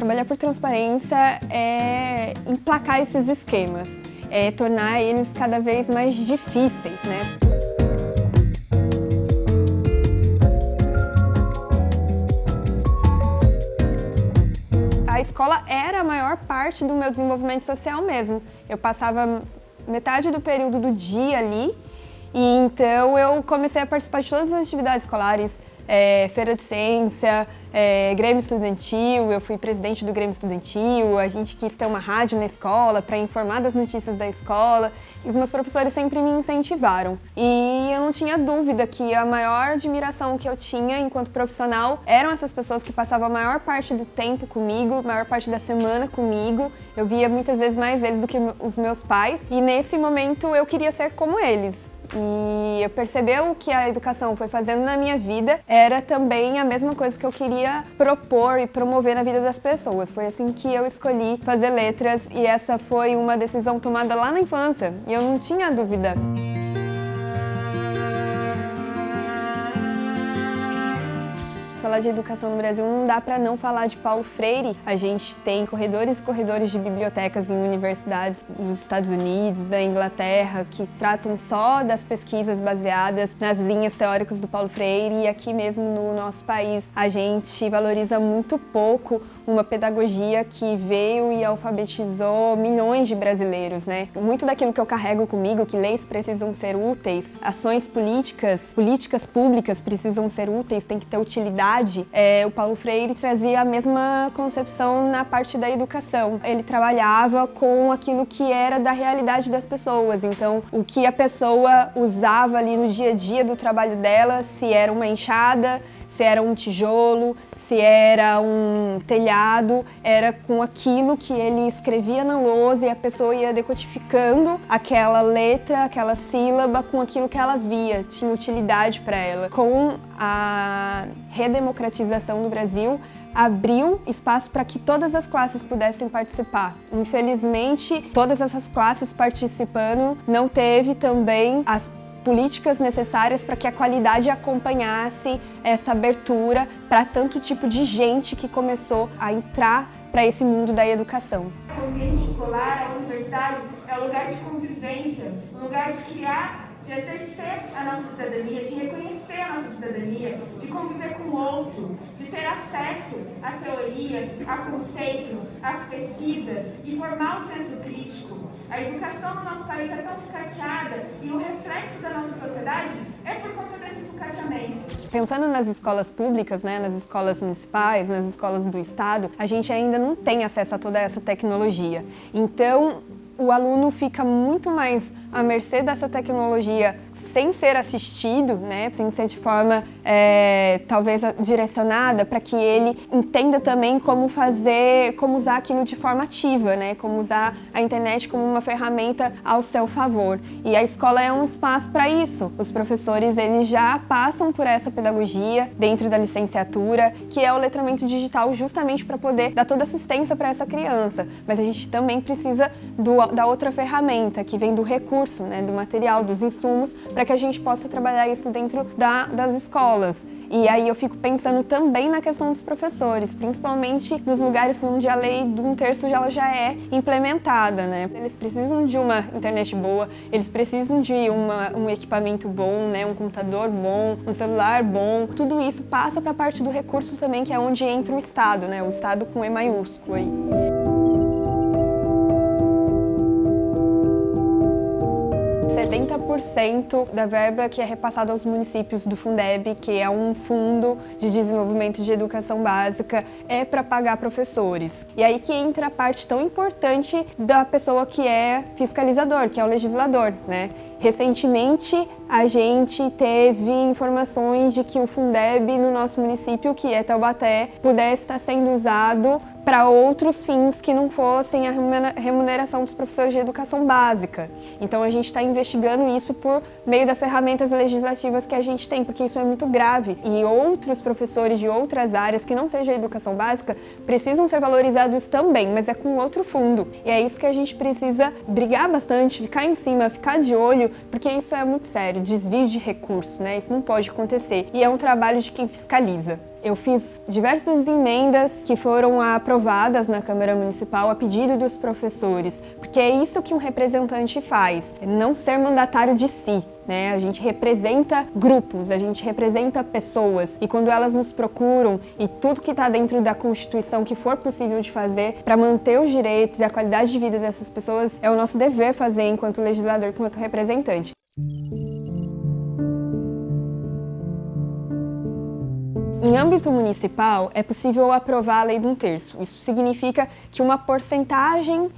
Trabalhar por transparência é emplacar esses esquemas, é tornar eles cada vez mais difíceis, né? A escola era a maior parte do meu desenvolvimento social mesmo. Eu passava metade do período do dia ali e então eu comecei a participar de todas as atividades escolares, feira de ciência, Grêmio Estudantil, eu fui presidente do Grêmio Estudantil, a gente quis ter uma rádio na escola para informar das notícias da escola e os meus professores sempre me incentivaram. E eu não tinha dúvida que a maior admiração que eu tinha enquanto profissional eram essas pessoas que passavam a maior parte do tempo comigo, a maior parte da semana comigo. Eu via muitas vezes mais eles do que os meus pais e nesse momento eu queria ser como eles. E eu percebi o que a educação foi fazendo na minha vida era também a mesma coisa que eu queria propor e promover na vida das pessoas. Foi assim que eu escolhi fazer letras e essa foi uma decisão tomada lá na infância e eu não tinha dúvida. Falar de educação no Brasil não dá para não falar de Paulo Freire. A gente tem corredores e corredores de bibliotecas em universidades dos Estados Unidos, da Inglaterra, que tratam só das pesquisas baseadas nas linhas teóricas do Paulo Freire e aqui mesmo no nosso país a gente valoriza muito pouco uma pedagogia que veio e alfabetizou milhões de brasileiros, né? Muito daquilo que eu carrego comigo, que leis precisam ser úteis, ações políticas públicas precisam ser úteis, tem que ter utilidade. O Paulo Freire trazia a mesma concepção na parte da educação. Ele trabalhava com aquilo que era da realidade das pessoas, então o que a pessoa usava ali no dia a dia do trabalho dela, se era uma enxada, se era um tijolo, se era um telhado, era com aquilo que ele escrevia na lousa e a pessoa ia decodificando aquela letra, aquela sílaba com aquilo que ela via, tinha utilidade para ela. Com a redemocratização do Brasil, abriu espaço para que todas as classes pudessem participar. Infelizmente, todas essas classes participando não teve também as políticas necessárias para que a qualidade acompanhasse essa abertura para tanto tipo de gente que começou a entrar para esse mundo da educação. O ambiente escolar, a universidade, é um lugar de convivência, um lugar de criar, de exercer a nossa cidadania, de reconhecer a nossa cidadania, de conviver com o outro, de ter acesso a teorias, a conceitos, a pesquisas e formar o senso crítico. A educação no nosso país é tão sucateada e o reflexo da nossa sociedade é por conta desse sucateamento. Pensando nas escolas públicas, né, nas escolas municipais, nas escolas do estado, a gente ainda não tem acesso a toda essa tecnologia. Então, o aluno fica muito mais à mercê dessa tecnologia sem ser assistido, né, sem ser de forma talvez direcionada para que ele entenda também como usar aquilo de forma ativa, né, como usar a internet como uma ferramenta ao seu favor. E a escola é um espaço para isso. Os professores eles já passam por essa pedagogia dentro da licenciatura, que é o letramento digital, justamente para poder dar toda assistência para essa criança. Mas a gente também precisa da outra ferramenta que vem do recurso, né, do material, dos insumos, para que a gente possa trabalhar isso dentro das escolas. E aí eu fico pensando também na questão dos professores, principalmente nos lugares onde a lei do 1/3 já é implementada, né? Eles precisam de uma internet boa, eles precisam de um equipamento bom, né? Um computador bom, um celular bom. Tudo isso passa para a parte do recurso também, que é onde entra o Estado, né? O Estado com E maiúsculo aí. 70% da verba que é repassada aos municípios do Fundeb, que é um fundo de desenvolvimento de educação básica, é para pagar professores. E aí que entra a parte tão importante da pessoa que é fiscalizador, que é o legislador, né? Recentemente, a gente teve informações de que o Fundeb no nosso município, que é Taubaté, pudesse estar sendo usado para outros fins que não fossem a remuneração dos professores de educação básica. Então a gente está investigando isso por meio das ferramentas legislativas que a gente tem, porque isso é muito grave. E outros professores de outras áreas que não sejam a educação básica precisam ser valorizados também, mas é com outro fundo. E é isso que a gente precisa brigar bastante, ficar em cima, ficar de olho, porque isso é muito sério, desvio de recursos, né? Isso não pode acontecer. E é um trabalho de quem fiscaliza. Eu fiz diversas emendas que foram aprovadas na Câmara Municipal a pedido dos professores, porque é isso que um representante faz, não ser mandatário de si, né? A gente representa grupos, a gente representa pessoas, e quando elas nos procuram e tudo que está dentro da Constituição que for possível de fazer para manter os direitos e a qualidade de vida dessas pessoas, é o nosso dever fazer enquanto legislador, enquanto representante. Em âmbito municipal, é possível aprovar a lei de 1/3. Isso significa que uma porcentagem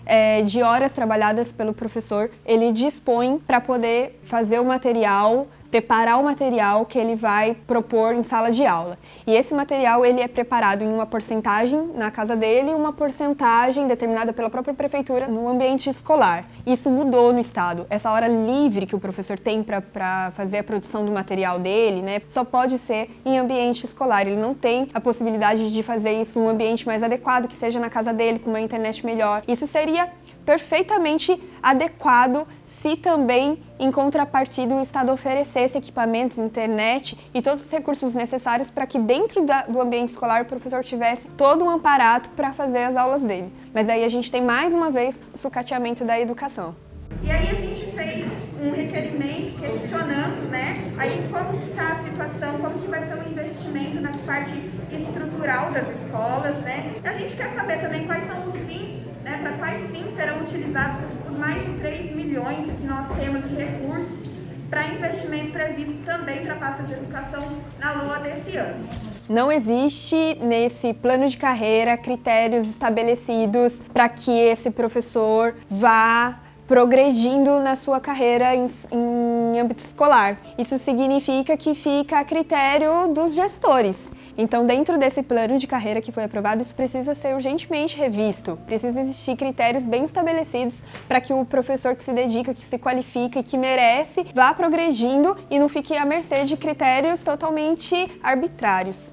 de horas trabalhadas pelo professor, ele dispõe para poder fazer o material, preparar o material que ele vai propor em sala de aula. E esse material ele é preparado em uma porcentagem na casa dele e uma porcentagem determinada pela própria prefeitura no ambiente escolar. Isso mudou no estado. Essa hora livre que o professor tem para fazer a produção do material dele, né, só pode ser em ambiente escolar. Ele não tem a possibilidade de fazer isso em um ambiente mais adequado, que seja na casa dele, com uma internet melhor. Isso seria perfeitamente adequado se também, em contrapartida, o Estado oferecesse equipamentos, internet e todos os recursos necessários para que dentro do ambiente escolar o professor tivesse todo um aparato para fazer as aulas dele. Mas aí a gente tem mais uma vez o sucateamento da educação. E aí a gente fez um requerimento questionando, né, aí como que está a situação, como que vai ser o investimento na parte estrutural das escolas, né? A gente quer saber também quais são os fins, né, para quais fins serão utilizados os mais de 3 milhões que nós temos de recursos para investimento previsto também para a pasta de educação na LOA desse ano. Não existe nesse plano de carreira critérios estabelecidos para que esse professor vá progredindo na sua carreira em âmbito escolar. Isso significa que fica a critério dos gestores. Então, dentro desse plano de carreira que foi aprovado, isso precisa ser urgentemente revisto. Precisa existir critérios bem estabelecidos para que o professor que se dedica, que se qualifica e que merece, vá progredindo e não fique à mercê de critérios totalmente arbitrários.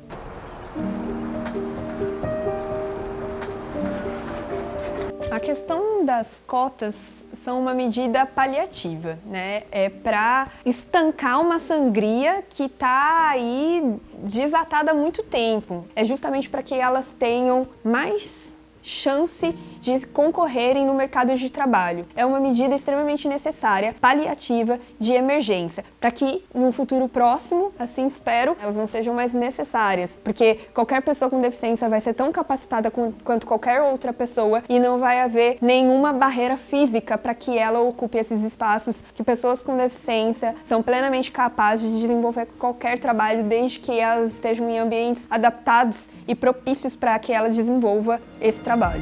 A questão das cotas são uma medida paliativa, né? É para estancar uma sangria que está aí desatada há muito tempo. É justamente para que elas tenham mais chance de concorrerem no mercado de trabalho. É uma medida extremamente necessária, paliativa, de emergência, para que no futuro próximo, assim espero, elas não sejam mais necessárias, porque qualquer pessoa com deficiência vai ser tão capacitada quanto qualquer outra pessoa e não vai haver nenhuma barreira física para que ela ocupe esses espaços, que pessoas com deficiência são plenamente capazes de desenvolver qualquer trabalho desde que elas estejam em ambientes adaptados e propícios para que ela desenvolva esse trabalho.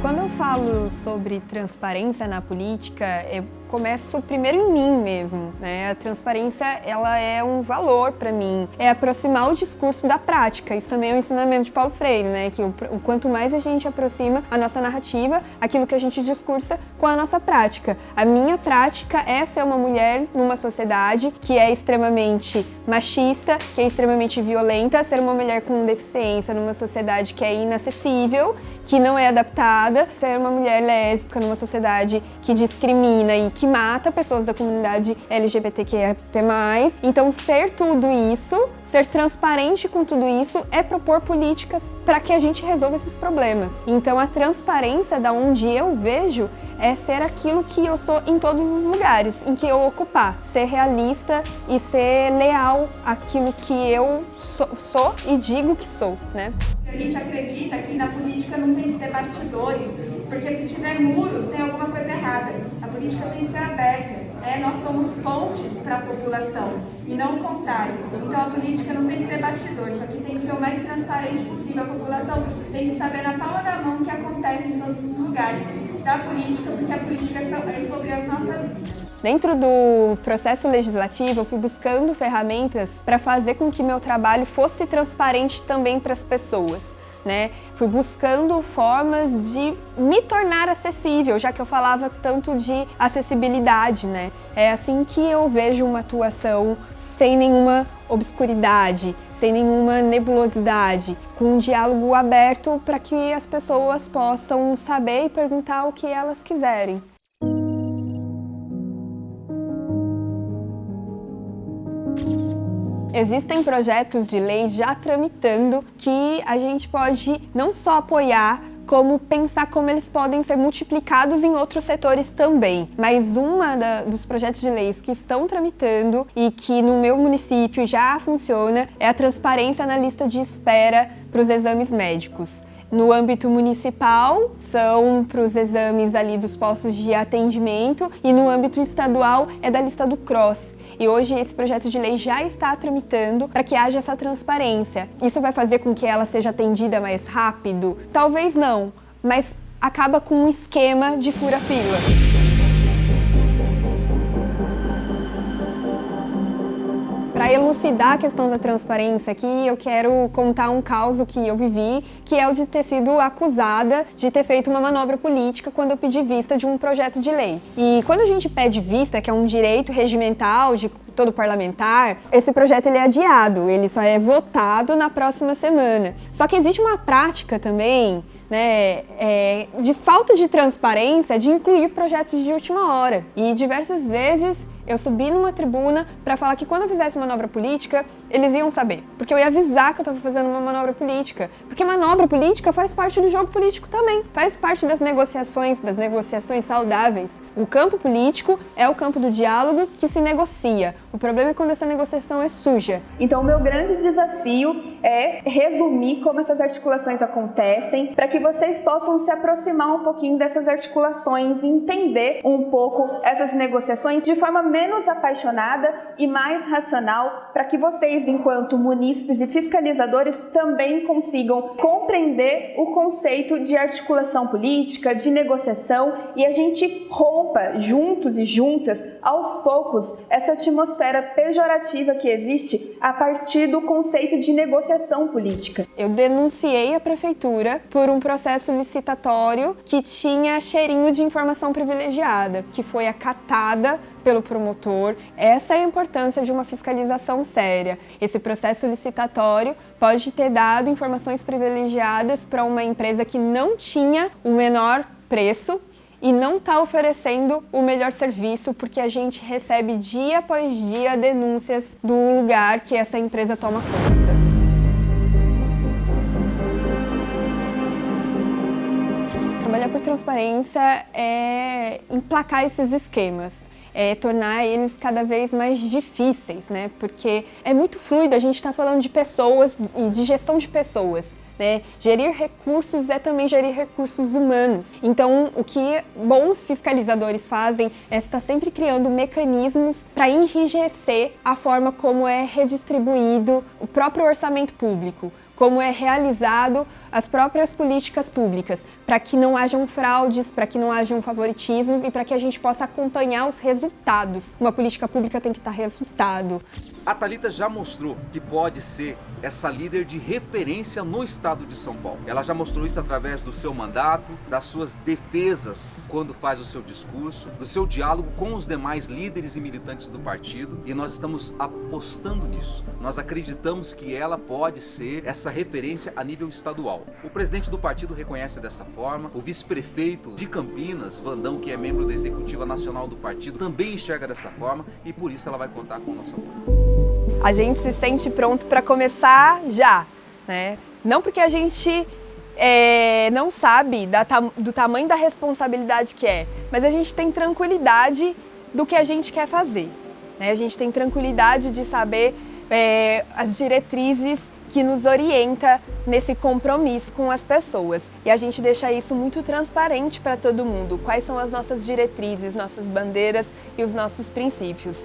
Quando eu falo sobre transparência na política, eu começo primeiro em mim mesmo, né? A transparência, ela é um valor para mim, é aproximar o discurso da prática. Isso também é um ensinamento de Paulo Freire, né? Que o quanto mais a gente aproxima a nossa narrativa, aquilo que a gente discursa com a nossa prática. A minha prática é ser uma mulher numa sociedade que é extremamente machista, que é extremamente violenta, ser uma mulher com deficiência numa sociedade que é inacessível, que não é adaptada, ser uma mulher lésbica numa sociedade que discrimina e que mata pessoas da comunidade LGBTQIA+. Então, ser tudo isso, ser transparente com tudo isso, é propor políticas para que a gente resolva esses problemas. Então, a transparência, da onde eu vejo, é ser aquilo que eu sou em todos os lugares em que eu ocupar. Ser realista e ser leal àquilo que eu sou e digo que sou, né? A gente acredita que na política não tem que ter bastidores, porque se tiver muros, tem alguma coisa errada. A política tem que ser aberta. Nós somos pontes para a população e não o contrário. Então a política não tem que ter bastidores, aqui tem que ser o mais transparente possível. A população tem que saber na palma da mão o que acontece em todos os lugares da política, porque a política é sobre as nossas vidas. Dentro do processo legislativo, eu fui buscando ferramentas para fazer com que meu trabalho fosse transparente também para as pessoas, né? Fui buscando formas de me tornar acessível, já que eu falava tanto de acessibilidade, né? É assim que eu vejo uma atuação sem nenhuma obscuridade, sem nenhuma nebulosidade, com um diálogo aberto para que as pessoas possam saber e perguntar o que elas quiserem. Existem projetos de lei já tramitando que a gente pode não só apoiar, como pensar como eles podem ser multiplicados em outros setores também. Mas dos projetos de leis que estão tramitando e que no meu município já funciona é a transparência na lista de espera para os exames médicos. No âmbito municipal, são para os exames ali dos postos de atendimento, e no âmbito estadual é da lista do CROSS. E hoje esse projeto de lei já está tramitando para que haja essa transparência. Isso vai fazer com que ela seja atendida mais rápido? Talvez não, mas acaba com um esquema de fura-fila. Para elucidar a questão da transparência aqui, eu quero contar um caso que eu vivi, que é o de ter sido acusada de ter feito uma manobra política quando eu pedi vista de um projeto de lei. E quando a gente pede vista, que é um direito regimental de todo parlamentar, esse projeto ele é adiado, ele só é votado na próxima semana. Só que existe uma prática também, né, de falta de transparência de incluir projetos de última hora. E diversas vezes eu subi numa tribuna para falar que quando eu fizesse manobra política, eles iam saber. Porque eu ia avisar que eu estava fazendo uma manobra política. Porque manobra política faz parte do jogo político também. Faz parte das negociações saudáveis. O campo político é o campo do diálogo que se negocia. O problema é quando essa negociação é suja. Então, o meu grande desafio é resumir como essas articulações acontecem, para que vocês possam se aproximar um pouquinho dessas articulações e entender um pouco essas negociações de forma menos apaixonada e mais racional, para que vocês, enquanto munícipes e fiscalizadores, também consigam compreender o conceito de articulação política, de negociação, e a gente rompa juntos e juntas, aos poucos, essa atmosfera pejorativa que existe a partir do conceito de negociação política. Eu denunciei a prefeitura por um processo licitatório que tinha cheirinho de informação privilegiada, que foi acatada pelo promotor. Essa é a importância de uma fiscalização séria. Esse processo licitatório pode ter dado informações privilegiadas para uma empresa que não tinha o menor preço e não está oferecendo o melhor serviço, porque a gente recebe dia após dia denúncias do lugar que essa empresa toma conta. Trabalhar por transparência é emplacar esses esquemas. Tornar eles cada vez mais difíceis, né? Porque é muito fluido, a gente está falando de pessoas e de gestão de pessoas, né? Gerir recursos é também gerir recursos humanos. Então, o que bons fiscalizadores fazem é estar sempre criando mecanismos para enrijecer a forma como é redistribuído o próprio orçamento público, como é realizado as próprias políticas públicas, para que não hajam fraudes, para que não hajam favoritismos e para que a gente possa acompanhar os resultados. Uma política pública tem que dar resultado. A Thalita já mostrou que pode ser essa líder de referência no estado de São Paulo. Ela já mostrou isso através do seu mandato, das suas defesas quando faz o seu discurso, do seu diálogo com os demais líderes e militantes do partido, e nós estamos apostando nisso. Nós acreditamos que ela pode ser essa referência a nível estadual. O presidente do partido reconhece dessa forma, o vice-prefeito de Campinas, Vandão, que é membro da executiva nacional do partido, também enxerga dessa forma, e por isso ela vai contar com o nosso apoio. A gente se sente pronto para começar já, né? Não porque a gente não sabe do tamanho da responsabilidade que é, mas a gente tem tranquilidade do que a gente quer fazer, né? A gente tem tranquilidade de saber as diretrizes que nos orienta nesse compromisso com as pessoas. E a gente deixa isso muito transparente para todo mundo. Quais são as nossas diretrizes, nossas bandeiras e os nossos princípios.